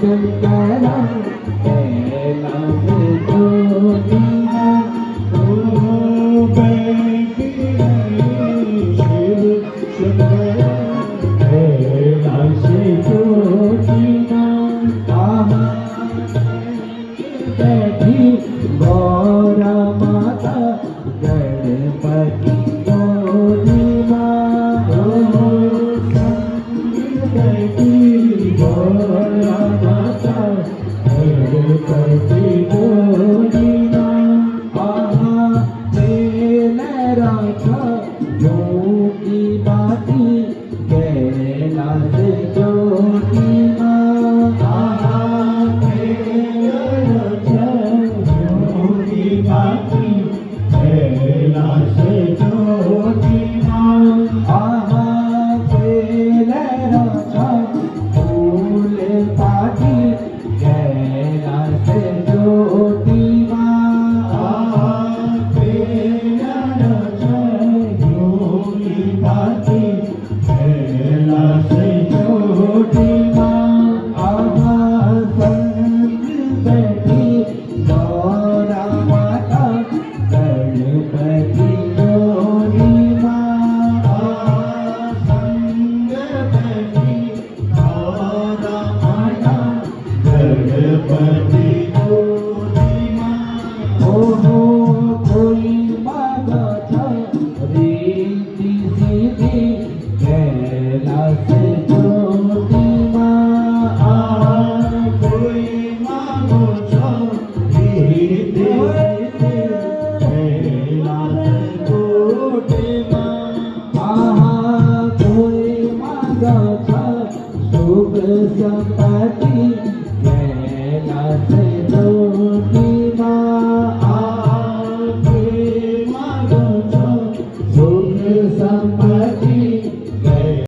शंकरा कैलाश ज्योतिना ओ बैठी शिव शंकरा कैलाश ज्योतिना आहा बैठी गौरा माता गणपति गोदिमा बैठी गौरा माता गणपति गोदिमा आहा तेल राजा योगी बाती कैलाश ज्योतिमा आहा तेल राजा योगी बाती कैलाश ज्योतिमा आहा तेल राजा फूल पाती कैलाश ज्योतिमा आहा तेल राजा योगी बाती कैलाश ज्योतिमा आहा संग बैठी गौरा माता गणपति गोदिमा आहा संग बैठी गौरा माता गणपति गोदिमा ओहो कोई मागत रीति सीधी कैलाश ज्योतिमा आहा कोई मागत रीति कैलाश ज्योतिमा आहा कोई मागत सुख संपत्ति कैलाश ज्योतिमा